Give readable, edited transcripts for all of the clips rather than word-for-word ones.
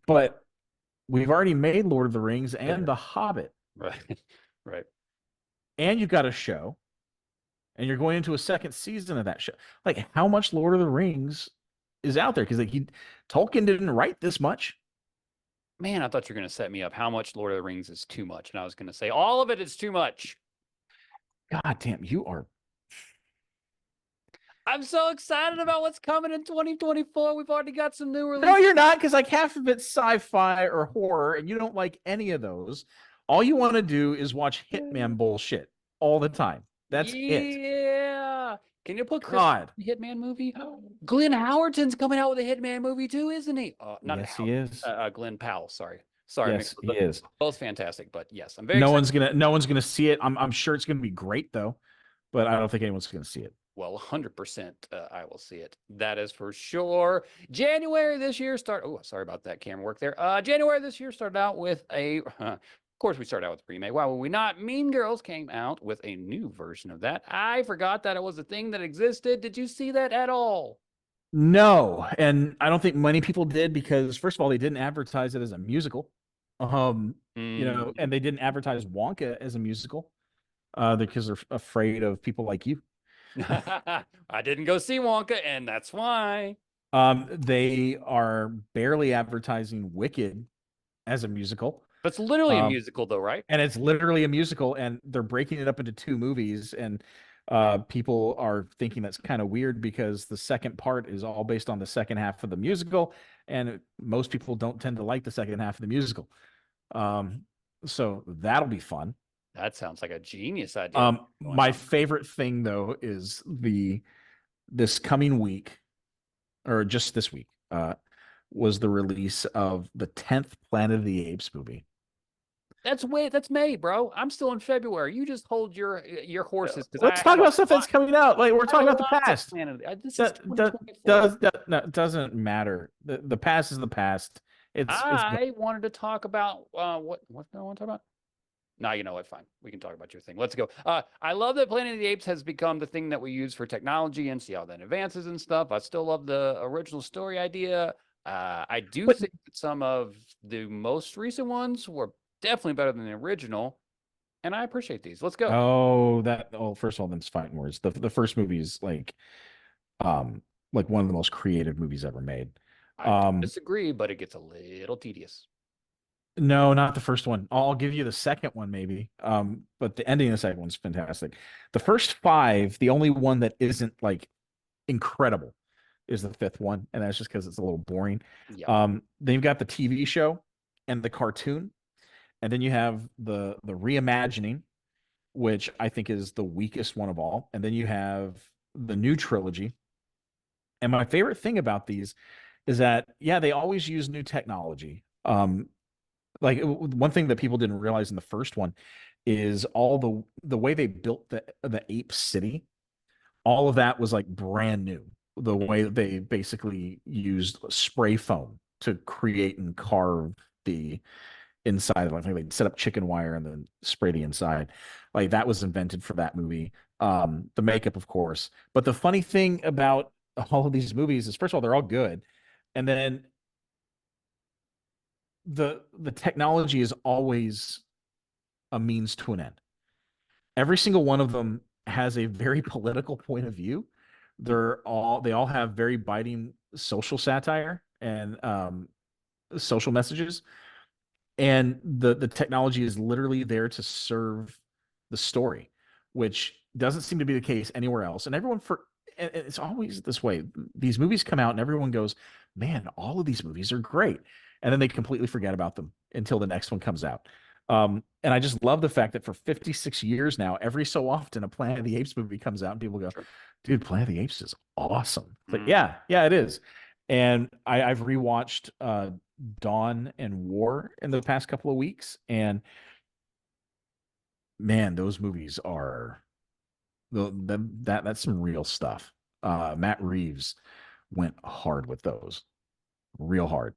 But we've already made Lord of the Rings and Sure. The Hobbit, Right. Right. and you've got a show, and you're going into a second season of that show. Like, how much Lord of the Rings is out there? Because like Tolkien didn't write this much. Man, I thought you were going to set me up. How much Lord of the Rings is too much? And I was going to say all of it is too much. God damn, you are. I'm so excited about what's coming in 2024. We've already got some new No, releases. you're not, because like half of it's sci-fi or horror, and you don't like any of those. All you want to do is watch Hitman bullshit all the time. That's it. Yeah. Can you put Chris God. in the Hitman movie? Glenn Howerton's coming out with a Hitman movie too, isn't he? Not Yes, he Howard, is. Glenn Powell. Sorry. Sorry, Yes, he is. both fantastic, but yes, I'm very excited. No one's gonna see it. I'm sure it's gonna be great though, but I don't think anyone's gonna see it. Well, 100% I will see it. That is for sure. January this year Oh, sorry about that camera work there. January this year started out with of course, we started out with a remake. Why would we not? Mean Girls came out with a new version of that. I forgot that it was a thing that existed. Did you see that at all? No, and I don't think many people did because first of all, they didn't advertise it as a musical. And they didn't advertise Wonka as a musical, because they're afraid of people like you. I didn't go see Wonka, and that's why. They are barely advertising Wicked as a musical. But it's literally a Um, musical, though, right? and it's literally a musical, and they're breaking it up into two movies, and people are thinking that's kind of weird because the second part is all based on the second half of the musical, and most people don't tend to like the second half of the musical. So that'll be fun. That sounds like a genius idea. My favorite thing though is this coming week, or just this week, was the release of the 10th Planet of the Apes movie. That's May, bro. I'm still in February. You just hold your horses because I Let's talk have a about stuff that's lot. coming out. Like we're I have talking a about the lot to past. plan. This is That 2024. no, doesn't matter. The past is the past. It's gone. I wanted to talk about what do I want to talk about? No, you know what? Fine. We can talk about your thing. Let's go. I love that Planet of the Apes has become the thing that we use for technology and see how that advances and stuff. I still love the original story idea. I do But think that some of the most recent ones were definitely better than the original, and I appreciate these. Let's go. first of all, then it's fighting words. The first movie is um like one of the most creative movies ever made. I don't Um disagree, but it gets a little tedious. no, not the first one. I'll give you the second one maybe. But the ending of the second one's fantastic. The first five, the only one that isn't like incredible is the fifth one, and that's just because it's a little boring. Yeah. Then you've got the TV show and the cartoon, and then you have the reimagining, which I think is the weakest one of all, and then you have the new trilogy. And my favorite thing about these is that yeah, they always use new technology. Like one thing that people didn't realize in the first one is all the way they built the ape city, all of that was like brand new. The way that they basically used spray foam to create and carve the inside of it. I think they set up chicken wire and then spray the inside. Like that was invented for that movie. The makeup, of course. But the funny thing about all of these movies is, first of all, they're all good, and then the technology is always a means to an end. Every single one of them has a very political point of view. They all have very biting social satire and social messages, and the technology is literally there to serve the story, which doesn't seem to be the case anywhere else. And it's always this way. These movies come out and everyone goes, man, all of these movies are great, and then they completely forget about them until the next one comes out. And I just love the fact that for 56 years now, every so often a Planet of the Apes movie comes out and people go, dude, Planet of the Apes is awesome. But yeah, it is. And I've rewatched Dawn and War in the past couple of weeks, and man, those movies are that's some real stuff. Matt Reeves went hard with those, real hard.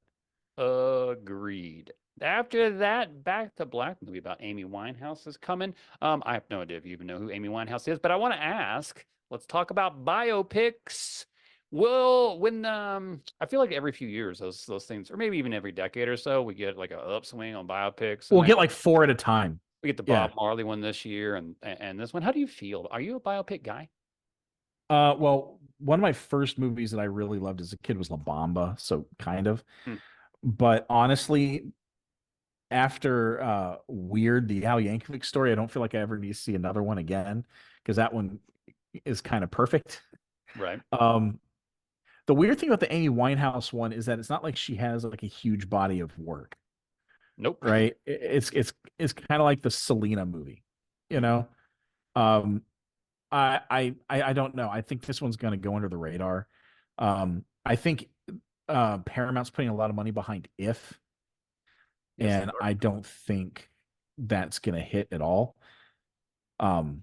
Agreed. After that, Back to Black movie about Amy Winehouse is coming. I have no idea if you even know who Amy Winehouse is, but I want to ask. Let's talk about biopics. Well, when I feel like every few years those things, or maybe even every decade or so, we get like an upswing on biopics, and We'll like get like 4 at a time. we get the Yeah. Bob Marley one this year, and this one. How do you feel? Are you a biopic guy? Well, one of my first movies that I really loved as a kid was La Bamba, so kind of. Hmm. But honestly, after Weird, the Al Yankovic story, I don't feel like I ever need to see another one again because that one is kind of perfect. Right. Um, the weird thing about the Amy Winehouse one is that it's not like she has like a huge body of work, Nope. right? It's kind of like the Selena movie, you know. Um, I don't know. I think this one's going to go under the radar. I think Paramount's putting a lot of money behind If, Yes, they and are. I don't think that's going to hit at all. Um,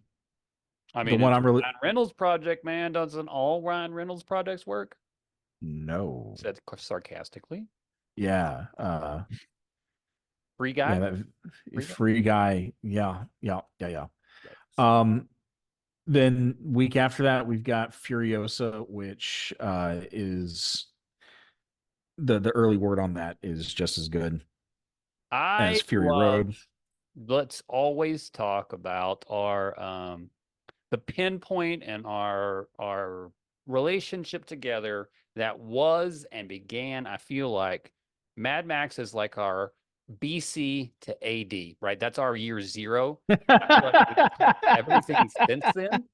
I the mean, one it's I'm really Ryan Reynolds' project, man. Doesn't all Ryan Reynolds projects work? no, Said sarcastically. yeah, Free yeah, guy. that Free guy. Free Guy, yeah, yeah, yeah, yeah. Yikes. Um, then week after that, we've got Furiosa, which is the early word on that is just as good as I Fury love. Road. Let's always talk about our the pinpoint and our relationship together that was and began. I feel like Mad Max is like our BC to AD, right? That's our year zero. I feel like we everything since then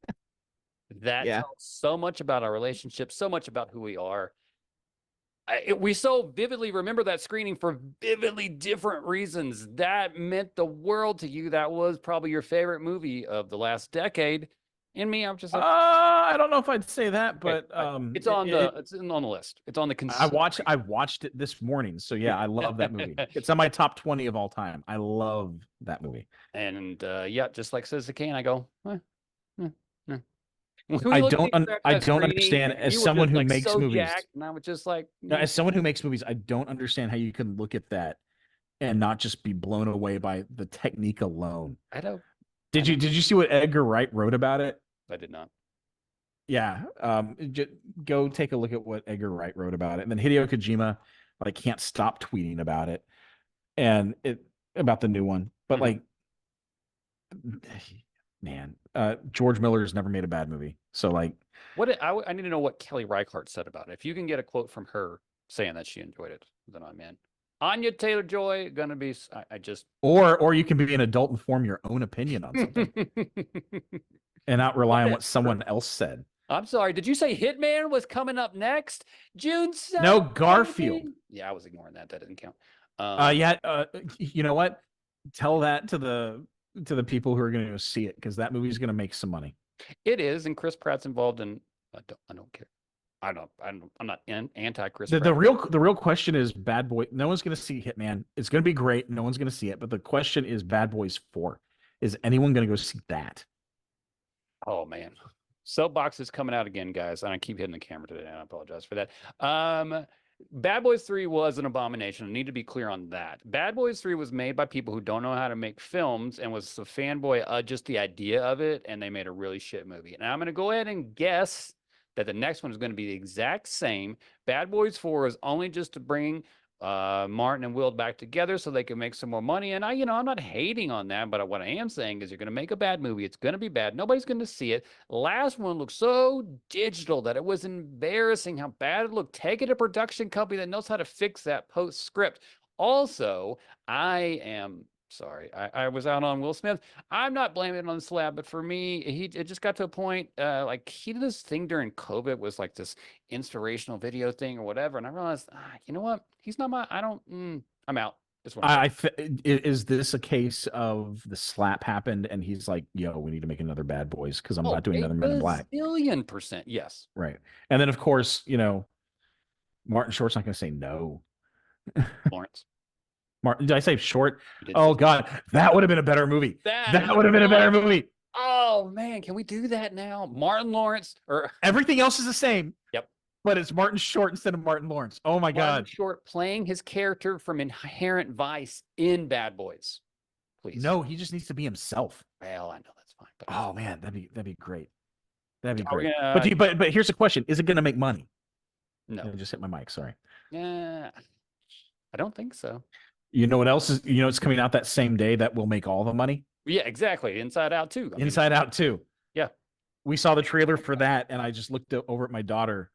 that Yeah. tells so much about our relationship, so much about who we are. We so vividly remember that screening for vividly different reasons. That meant the world to you. That was probably your favorite movie of the last decade. And me, I'm just like, I don't know if I'd say that, okay, but it's on on the list. It's on the consideration. I watched it this morning, so yeah, I love that movie. It's on my top 20 of all time. I love that movie. And yeah, just like says the can, I go, eh, eh. When we looked at each other after I that don't screening, understand and as you were someone just who like makes so movies. jacked, and I was just like, As someone who makes movies, I don't understand how you can look at that and not just be blown away by the technique alone. I know, I know, Did you see what Edgar Wright wrote about it? I did not. Yeah. Go take a look at what Edgar Wright wrote about it. And then Hideo Kojima, but I can't stop tweeting about it and it about the new one. But Mhm. like, man, George Miller has never made a bad movie. So like, I need to know what Kelly Reichardt said about it. If you can get a quote from her saying that she enjoyed it, then I'm in. Anya Taylor Joy gonna be. I just. or you can be an adult and form your own opinion on something and not rely on what Whatever. someone else said. I'm sorry. Did you say Hitman was coming up next? June No, 7th, Garfield. baby. Yeah, I was ignoring that. That didn't count. Yeah. You know what? Tell that to the people who are going to go see it because that movie's going to make some money. It is, and Chris Pratt's involved in. I don't care. I'm not anti Chris Pratt. The real question is Bad Boy. No one's going to see Hitman. It's going to be great. No one's going to see it. But the question is Bad Boys 4. Is anyone going to go see that? Oh man. Soapbox is coming out again, guys. And I keep hitting the camera today. And I apologize for that. Bad Boys 3 was an abomination. I need to be clear on that. Bad Boys 3 was made by people who don't know how to make films and was a fanboy just the idea of it, and they made a really shit movie. And I'm going to go ahead and guess that the next one is going to be the exact same. Bad Boys 4 is only just to bring Martin and Will back together so they can make some more money. And I'm not hating on that, but what I am saying is you're going to make a bad movie. It's going to be bad. Nobody's going to see it. Last one looked so digital that it was embarrassing how bad it looked. Take it to a production company that knows how to fix that post script. Also, I am sorry. I was out on Will Smith. I'm not blaming it on the slab, but for me, it just got to a point like he did this thing during COVID was like this inspirational video thing or whatever. And I realized, you know what? He's not my, I don't, I'm out. Is what I'm saying. Is this a case of the slap happened and he's like, yo, we need to make another Bad Boys because I'm Oh, not doing a another Men in Black. bazillion%. Yes. Right. And then, of course, Martin Short's not going to say no. Lawrence. Martin, did I say Short? You did say Oh, God. That would have been a better movie. that. That would have been a better movie. Oh, man. Can we do that now? Martin Lawrence or, Everything else is the same. yep. But it's Martin Short instead of Martin Lawrence. Oh, my Martin God. Short playing his character from Inherent Vice in Bad Boys. Please. No, he just needs to be himself. Well, I know that's fine. But Oh, man. That'd be great. That'd be are we great. gonna, But here's the question: is it going to make money? No. I just hit my mic. Sorry. Yeah, I don't think so. You know what else is? You know, it's coming out that same day that will make all the money. Yeah, exactly. Inside Out too. I mean, Inside Out 2. yeah. We saw the trailer for that, and I just looked over at my daughter,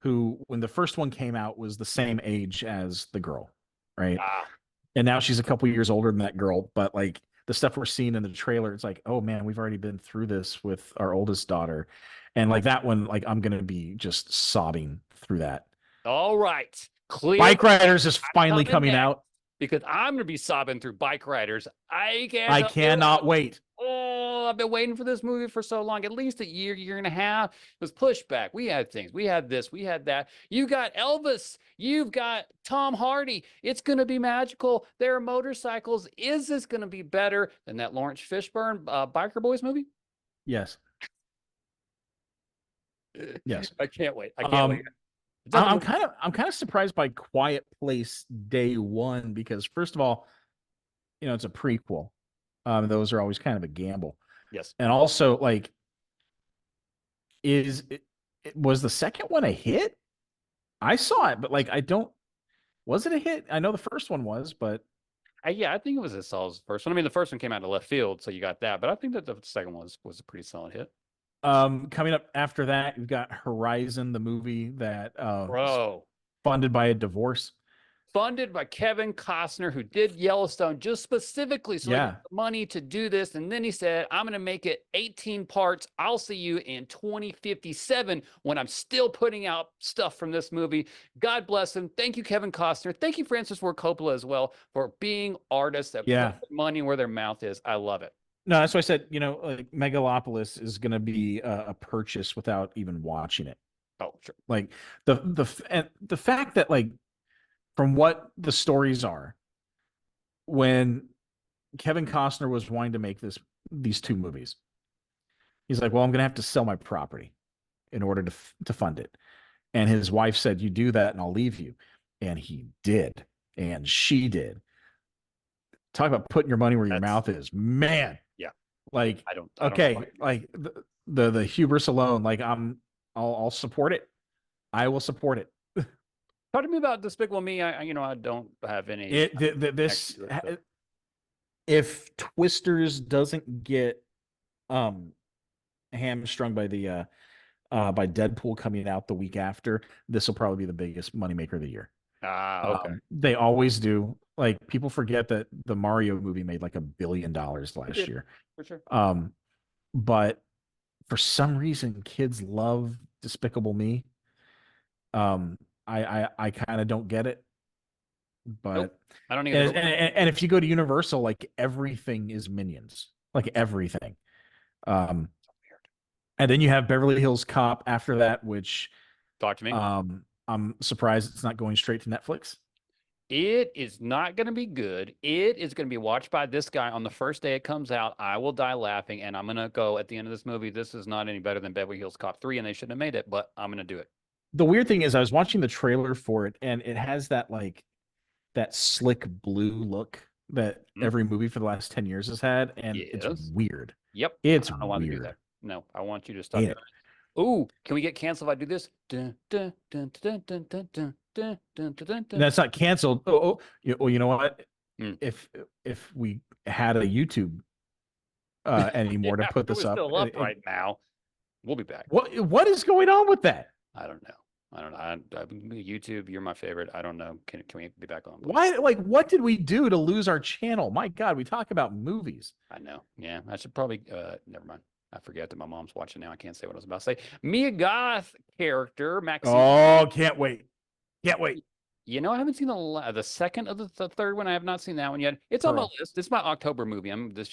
who, when the first one came out, was the same age as the girl, right? Ah, And now she's a couple years older than that girl, but like the stuff we're seeing in the trailer, it's like, oh man, we've already been through this with our oldest daughter, and like that one, like I'm gonna be just sobbing through that. all right. Clear. Bike Riders is finally Coming coming next out. because I'm gonna be sobbing through Bike Riders. I I cannot. cannot wait. Oh, I've been waiting for this movie for so long, at least a year, year and a half. It was pushback. We had things. We had this. We had that. You got Elvis. You've got Tom Hardy. It's going to be magical. There are motorcycles. Is this going to be better than that Lawrence Fishburne Biker Boys movie? Yes. Yes. I can't wait. I can't wait. I'm kind of surprised by Quiet Place Day One because first of all, you know, it's a prequel. Those are always kind of a gamble. Yes. And also, like, was the second one a hit? I saw it, but like, I don't. Was it a hit? I know the first one was, but Yeah, I think it was as solid as the first one. I mean, the first one came out of left field, so you got that. But I think that the second one was a pretty solid hit. coming up after that, you've got Horizon, the movie that Bro. funded by a divorce. Funded by Kevin Costner, who did Yellowstone just specifically so he Yeah. got the money to do this. And then he said, I'm going to make it 18 parts. I'll see you in 2057 when I'm still putting out stuff from this movie. God bless him. Thank you, Kevin Costner. Thank you, Francis Ford Coppola, as well, for being artists that Yeah. put money where their mouth is. I love it. No, that's why I said, you know, like Megalopolis is going to be a purchase without even watching it. Oh, sure. Like the fact that like from what the stories are, when Kevin Costner was wanting to make these two movies, he's like, "Well, I'm going to have to sell my property in order to fund it." And his wife said, "You do that, and I'll leave you." And he did, and she did. Talk about putting your money where your mouth is, man. Yeah. Like, I don't okay, know. like the hubris alone, like I'll support it. I will support it. Talk to me about Despicable Me. I don't have any. If Twisters doesn't get hamstrung by the by Deadpool coming out the week after, this will probably be the biggest moneymaker of the year. Okay. They always do. Like people forget that the Mario movie made like $1 billion last year. For sure. But for some reason, kids love Despicable Me. I kind of don't get it, but nope, I don't either. And if you go to Universal, like everything is Minions, like everything. And then you have Beverly Hills Cop after that, which talk to me. I'm surprised it's not going straight to Netflix. It is not going to be good. It is going to be watched by this guy on the first day it comes out. I will die laughing, and I'm going to go at the end of this movie. This is not any better than Beverly Hills Cop 3, and they shouldn't have made it, but I'm going to do it. The weird thing is I was watching the trailer for it, and it has that like that slick blue look that every movie for the last 10 years has had, and it's weird. Yep. It's I want weird. to do that. No, I want you to stop doing it. Ooh, can we get canceled if I do this? That's not canceled. Well, you know what? If we had a YouTube anymore to put this up, still up right now. We'll be back. What is going on with that? I don't know. YouTube, you're my favorite. I don't know. Can we be back on? Why? Like, what did we do to lose our channel? My God, we talk about movies. I know. Yeah, I should probably. Never mind. I forget that my mom's watching now. I can't say what I was about to say. Mia Goth character, Maxine. Oh, can't wait. Can't wait. You know, I haven't seen the second of the third one. I have not seen that one yet. It's on my list. It's my October movie.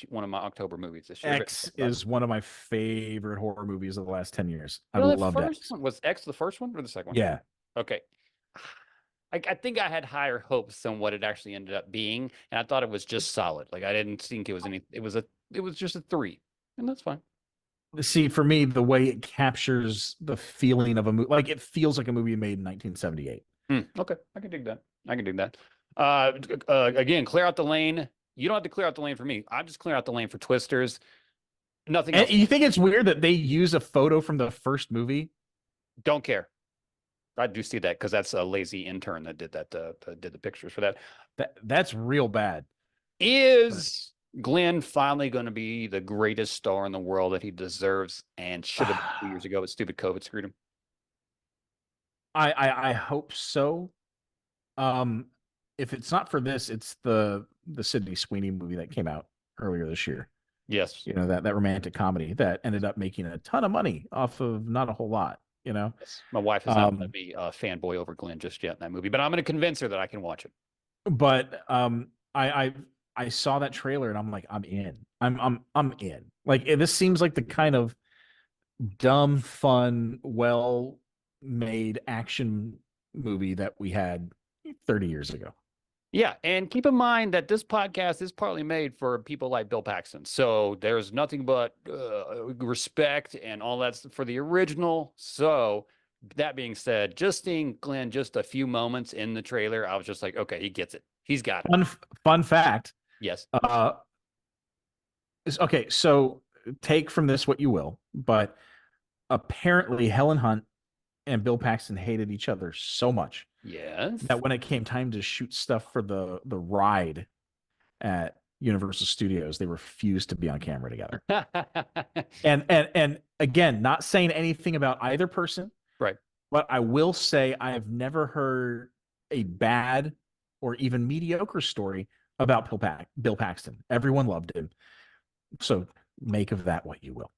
One of my October movies this year. X is one of my favorite horror movies of the last 10 years. I love X. Was X the first one or the second one? Yeah. Okay. I think I had higher hopes than what it actually ended up being, and I thought it was just solid. Like I didn't think it was any. It was just a 3, and that's fine. See, for me, the way it captures the feeling of a movie, like it feels like a movie made in 1978. Okay, I can dig that. Again, clear out the lane. You don't have to clear out the lane for me. I just clear out the lane for Twisters. Nothing else. You think it's weird that they use a photo from the first movie? Don't care. I do see that because that's a lazy intern that did that. Did the pictures for that. That's real bad. But Is Glenn finally going to be the greatest star in the world that he deserves and should have been 2 years ago? But stupid COVID screwed him. I hope so. Um, if it's not for this, it's the Sydney Sweeney movie that came out earlier this year. Yes. You know, that romantic comedy that ended up making a ton of money off of not a whole lot. You know, Yes. My wife has not let me fanboy over Glenn just yet in that movie, but I'm going to convince her that I can watch it. but I saw that trailer and I'm like, I'm in. I'm in. Like this seems like the kind of dumb, fun, well made action movie that we had 30 years ago. Yeah, and keep in mind that this podcast is partly made for people like Bill Paxton. So there's nothing but respect and all that's for the original. So that being said, just seeing Glenn just a few moments in the trailer, I was just like, okay, he gets it. He's got it. Fun fact. Yes. Okay, so take from this what you will, but apparently Helen Hunt and Bill Paxton hated each other so much Yes. that when it came time to shoot stuff for the ride at Universal Studios, they refused to be on camera together. And again, not saying anything about either person, Right. but I will say I have never heard a bad or even mediocre story about Bill Paxton. Everyone loved him. So make of that what you will.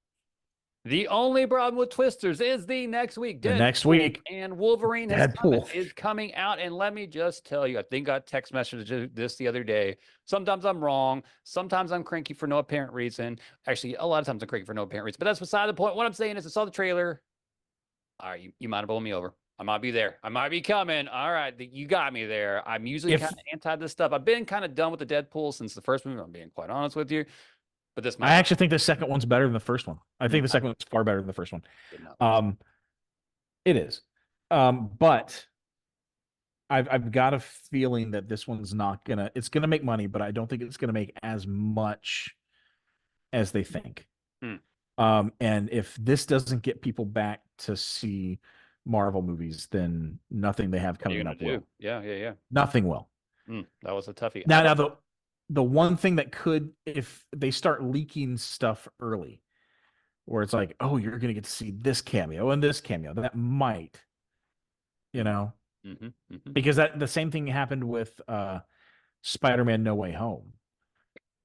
The only problem with Twisters is the next week. The next week, and Wolverine Deadpool is coming out. And let me just tell you, I think I text messaged this the other day. Sometimes I'm wrong. Sometimes I'm cranky for no apparent reason. Actually, a lot of times I'm cranky for no apparent reason. But that's beside the point. What I'm saying is I saw the trailer. All right, you might have blown me over. I might be there. I might be coming. All right, you got me there. I'm usually kind of anti this stuff. I've been kind of done with the Deadpool since the first movie. I'm being quite honest with you. But this might I actually think the second one's better than the first one. I think the second one's far better than the first one. It is. But I've got a feeling that this one's not gonna. It's gonna make money, but I don't think it's gonna make as much as they think. And if this doesn't get people back to see Marvel movies, then nothing they have coming up will. Yeah. Nothing will. That was a toughie. Now the one thing that could, if they start leaking stuff early, where it's like, oh, you're gonna get to see this cameo and this cameo, that might, because that the same thing happened with Spider-Man No Way Home,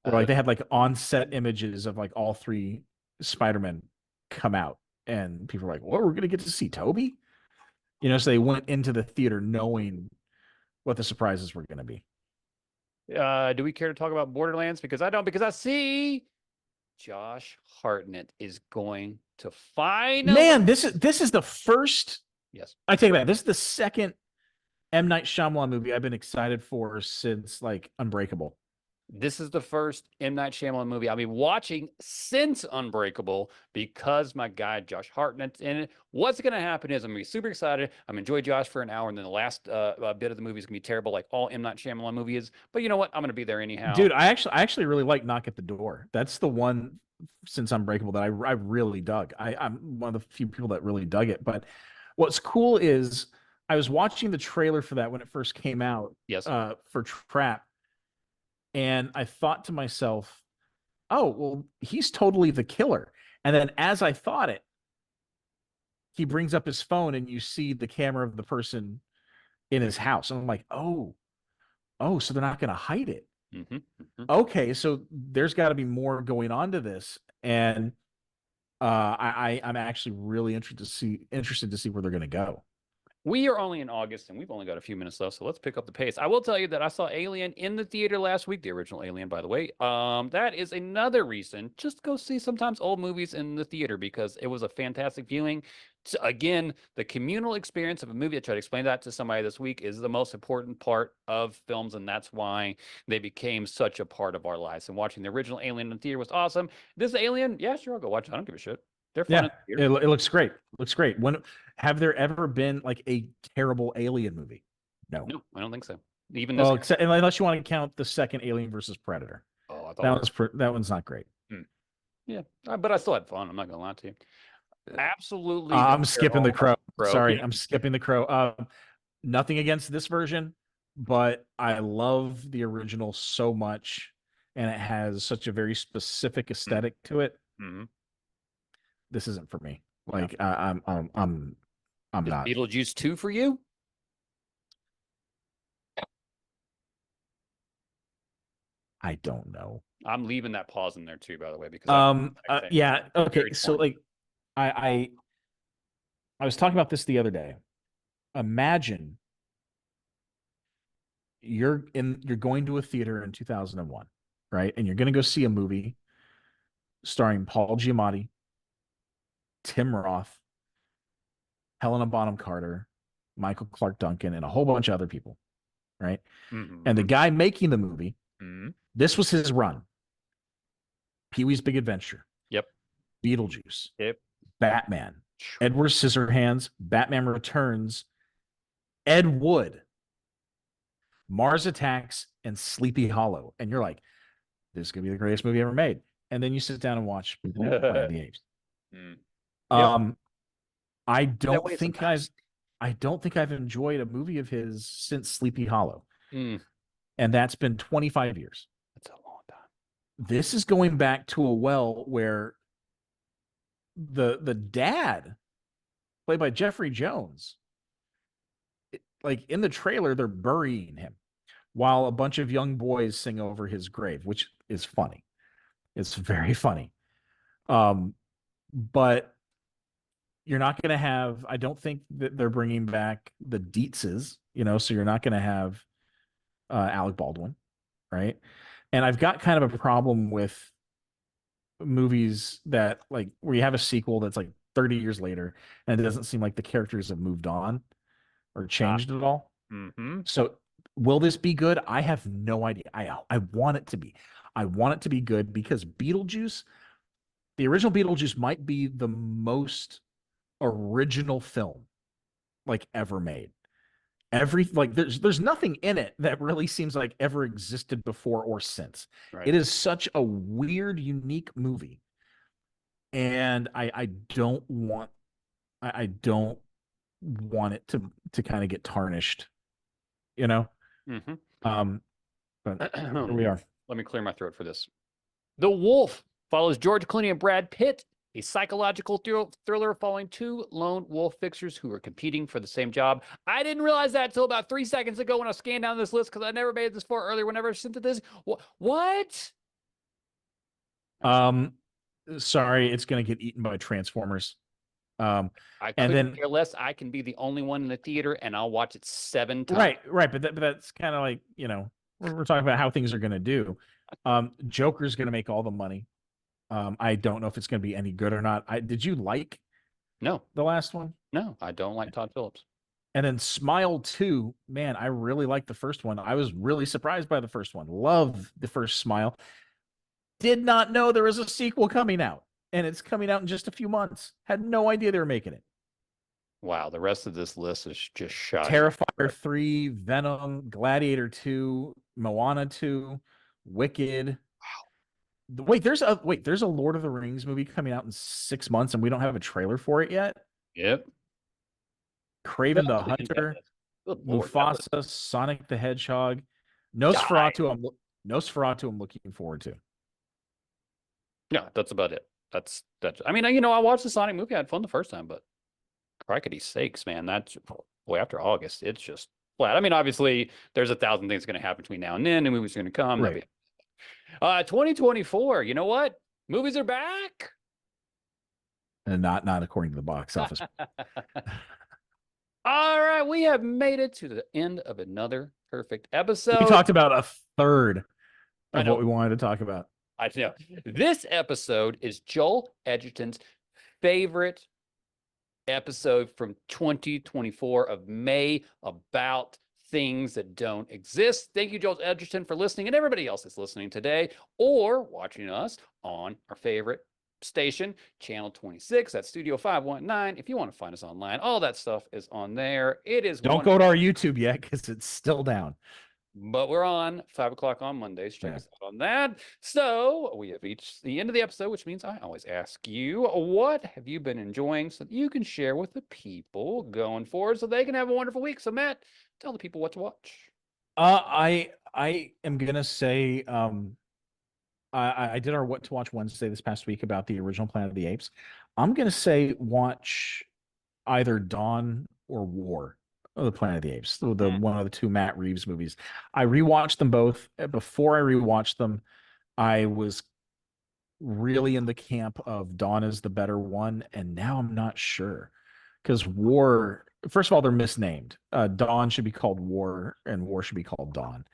where like they had like on-set images of like all three Spider-Men come out, and people were like, "What? We're gonna get to see Toby?" So they went into the theater knowing what the surprises were going to be. Do we care to talk about Borderlands? Because I don't. Because I see Josh Hartnett is going to finally. Man, this is the first. Yes, I take it back. This is the second M. Night Shyamalan movie I've been excited for since like Unbreakable. This is the first M. Night Shyamalan movie I'll be watching since Unbreakable because my guy Josh Hartnett's in it. What's going to happen is I'm going to be super excited. I'm going to enjoy Josh for an hour, and then the last bit of the movie is going to be terrible, like all M. Night Shyamalan movie is. But you know what? I'm going to be there anyhow. Dude, I actually really like Knock at the Door. That's the one since Unbreakable that I really dug. I'm one of the few people that really dug it. But what's cool is I was watching the trailer for that when it first came out. Yes. For Trap. And I thought to myself, oh, well, he's totally the killer. And then as I thought it, he brings up his phone and you see the camera of the person in his house. And I'm like, oh, so they're not going to hide it. Okay, so there's got to be more going on to this. And I'm actually really interested to see where they're going to go. We are only in August, and we've only got a few minutes left, so let's pick up the pace. I will tell you that I saw Alien in the theater last week, the original Alien, by the way. That is another reason just to go see sometimes old movies in the theater because it was a fantastic viewing. Again, the communal experience of a movie, I tried to explain that to somebody this week, is the most important part of films, and that's why they became such a part of our lives. And watching the original Alien in the theater was awesome. This Alien, yeah, sure, I'll go watch it. I don't give a shit. They're fun. Yeah, it looks great. Looks great. When have there ever been like a terrible Alien movie? No, I don't think so. Even this, except unless you want to count the second Alien versus Predator. Oh, I thought that one's not great. Yeah, but I still had fun. I'm not gonna lie to you. Absolutely. I'm skipping the Crow. Sorry, Yeah. I'm skipping the Crow. Nothing against this version, but I love the original so much, and it has such a very specific aesthetic to it. Mm-hmm. This isn't for me. Yeah. Like I'm Is not. Beetlejuice 2 for you? I don't know. I'm leaving that pause in there too, by the way, because I Yeah. Okay. very So torn. like, I I I was talking about this the other day. Imagine you're going to a theater in 2001, right? And you're going to go see a movie starring Paul Giamatti, Tim Roth, Helena Bonham Carter, Michael Clark Duncan, and a whole bunch of other people, right? And the Mm-hmm. guy making the movie, Mm-hmm. this was his run: Pee-wee's Big Adventure, Yep. Beetlejuice, Yep. Batman, Edward Scissorhands, Batman Returns, Ed Wood, Mars Attacks, and Sleepy Hollow. And you're like, this is gonna be the greatest movie ever made. And then you sit down and watch Planet of the Apes. Mm. Yep. Um, I That don't way it's the think I've best. I don't think I've enjoyed a movie of his since Sleepy Hollow. Mm. And that's been 25 years. That's a long time. This is going back to a well where the dad, played by Jeffrey Jones, like in the trailer, they're burying him while a bunch of young boys sing over his grave, which is funny. It's very funny. But you're not going to have, I don't think that they're bringing back the Dietzes, so you're not going to have Alec Baldwin, right? And I've got kind of a problem with movies that, like, where you have a sequel that's like 30 years later and it doesn't seem like the characters have moved on or changed at all. Mm-hmm. So will this be good? I have no idea. I want it to be. I want it to be good because Beetlejuice, the original Beetlejuice, might be the most original film like ever made. There's nothing in it that really seems like ever existed before or since. Right. It is such a weird, unique movie. And I don't want it to kind of get tarnished, you know? Mm-hmm. But here we are. Let me clear my throat for this. The Wolf follows George Clooney and Brad Pitt, a psychological thriller following two lone wolf fixers who are competing for the same job. I didn't realize that until about 3 seconds ago when I scanned down this list because I never made this far earlier whenever I sent it this. What? Um, Sorry, it's gonna get eaten by Transformers. Um, I and couldn't then care less. I can be the only one in the theater and I'll watch it 7 times. right, but that's kind of like, we're talking about how things are gonna do. Joker's gonna make all the money. I don't know if it's gonna be any good or not. Did you like No, the last one? no, I don't like Todd Phillips. And then Smile 2, man, I really liked the first one. I was really surprised by the first one. Love the first Smile. Did not know there was a sequel coming out, and it's coming out in just a few months. Had no idea they were making it. Wow, the rest of this list is just shoddy. Terrifier 3, Venom, Gladiator 2, Moana 2, Wicked. There's a Lord of the Rings movie coming out in 6 months, and we don't have a trailer for it yet. Yep. Craven the Hunter, Good Lord, Mufasa, Sonic the Hedgehog, die. Nosferatu. I'm looking forward to. Yeah, that's about it. That's. I mean, I watched the Sonic movie. I had fun the first time, but crikey sakes, man, that's boy. After August, it's just flat. I mean, obviously, there's 1,000 things going to happen between now and then, and movies are going to come. Right. 2024. You know what? Movies are back. And not according to the box office. All right, we have made it to the end of another perfect episode. We talked about a third I of know. what we wanted to talk about. I know. This episode is Joel Edgerton's favorite episode from 2024 of May about things that don't exist. Thank you, Joel Edgerton, for listening, and everybody else that's listening today or watching us on our favorite station, Channel 26. That's Studio 519. If you want to find us online, all that stuff is on there. It is Don't go to our YouTube yet because it's still down. but we're on 5 o'clock on Mondays. Check Yeah. us out on that. So we have reached the end of the episode, which means I always ask you, what have you been enjoying so that you can share with the people going forward so they can have a wonderful week? So Matt, tell the people what to watch. I am gonna say I did our What to Watch Wednesday this past week about the original Planet of the Apes. I'm gonna say watch either Dawn or War of the Planet of the Apes, the Mm. one of the two Matt Reeves movies. I rewatched them both. Before I rewatched them, I was really in the camp of Dawn is the better one, and now I'm not sure because War. First of all, they're misnamed. Dawn should be called War, and War should be called Dawn.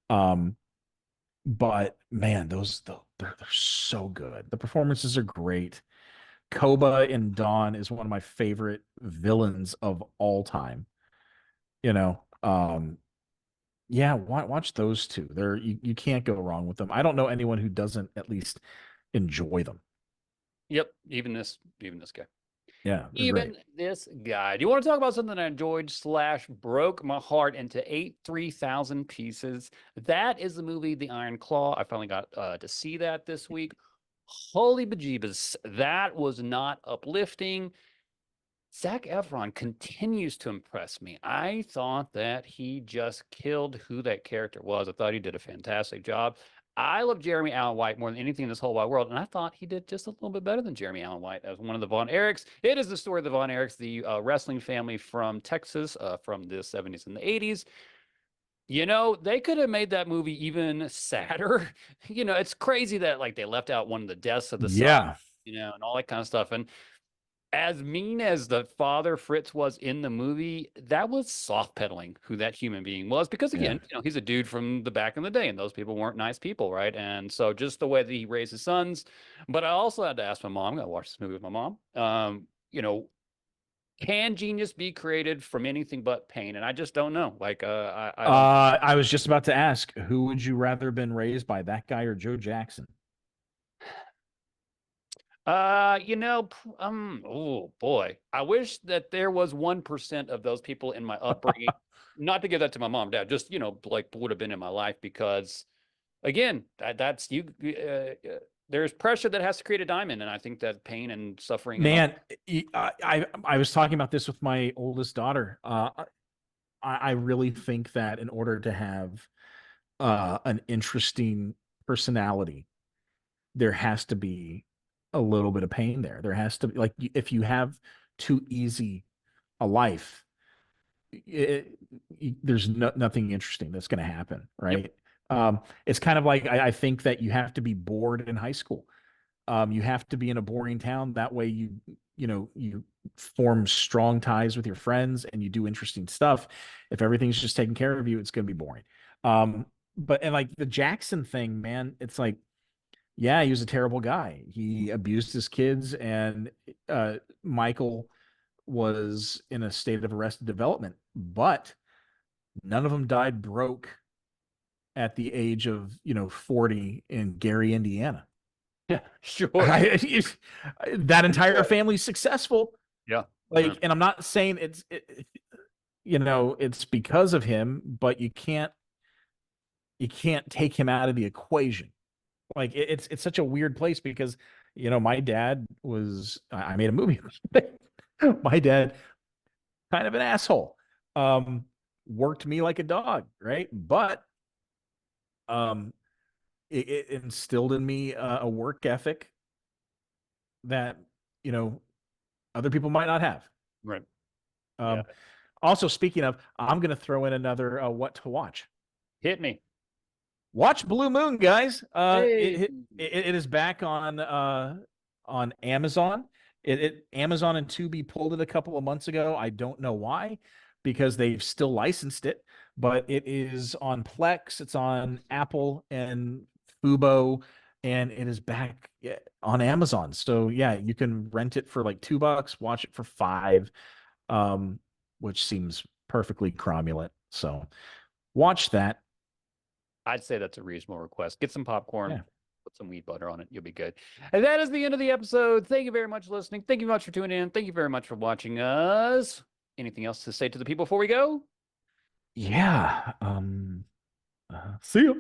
Um, but man, they're so good. The performances are great. Koba in Dawn is one of my favorite villains of all time. You know, yeah, watch those two. You can't go wrong with them. I don't know anyone who doesn't at least enjoy them. Yep, even this guy. Yeah, they're great. Even this guy. Do you want to talk about something I enjoyed slash broke my heart into 3,000 pieces? That is the movie The Iron Claw. I finally got to see that this week. Holy bejeebus. That was not uplifting. Zac Efron continues to impress me. I thought that he just killed who that character was. I thought he did a fantastic job. I love Jeremy Allen White more than anything in this whole wide world, and I thought he did just a little bit better than Jeremy Allen White as one of the Von Erichs. It is the story of the Von Erichs, the wrestling family from Texas from the 70s and the 80s. You know, they could have made that movie even sadder. You know, it's crazy that like they left out one of the deaths of the son, Yeah, and all that kind of stuff. And as mean as the father Fritz was in the movie, that was soft pedaling who that human being was. Because yeah. again, he's a dude from the back in the day, and those people weren't nice people, right? And so just the way that he raised his sons. But I also had to ask my mom. I watched this movie with my mom. Can genius be created from anything but pain? And I just don't know. Like, I don't. I was just about to ask, who would you rather been raised by, that guy or Joe Jackson? Oh boy, I wish that there was 1% of those people in my upbringing. Not to give that to my mom, dad, just like would have been in my life because, again, that's you. There's pressure that has to create a diamond, and I think that pain and suffering and all. Man, I was talking about this with my oldest daughter. I really think that in order to have an interesting personality, there has to be a little bit of pain there. There has to be, like, if you have too easy a life, it, there's nothing interesting that's going to happen, Yep. right? It's kind of like I think that you have to be bored in high school. You have to be in a boring town. That way, you form strong ties with your friends and you do interesting stuff. If everything's just taking care of you, it's going to be boring. But and like the Jackson thing, man, it's like, yeah, he was a terrible guy. He abused his kids, and Michael was in a state of arrested development, but none of them died broke at the age of 40 in Gary, Indiana. Yeah. Sure. That entire family's successful. Yeah. Yeah. Like, and I'm not saying it's because of him, but you can't take him out of the equation. Like, it's such a weird place because my dad was, I made a movie. My dad, kind of an asshole, worked me like a dog, right? But um, it instilled in me a work ethic that you know other people might not have. Right. Yeah. Um, Also, speaking of, I'm going to throw in another what to watch. Hit me. Watch Blue Moon, guys. Hey. It is back on Amazon. Amazon and Tubi pulled it a couple of months ago. I don't know why, because they've still licensed it, but it is on Plex. It's on Apple and Fubo, and it is back on Amazon. So yeah, you can rent it for like $2, watch it for 5, um, which seems perfectly cromulent. So watch that. I'd say that's a reasonable request. Get some popcorn, Yeah. put some wheat butter on it. You'll be good. And that is the end of the episode. Thank you very much for listening. Thank you much for tuning in. Thank you very much for watching us. Anything else to say to the people before we go? Yeah. See ya.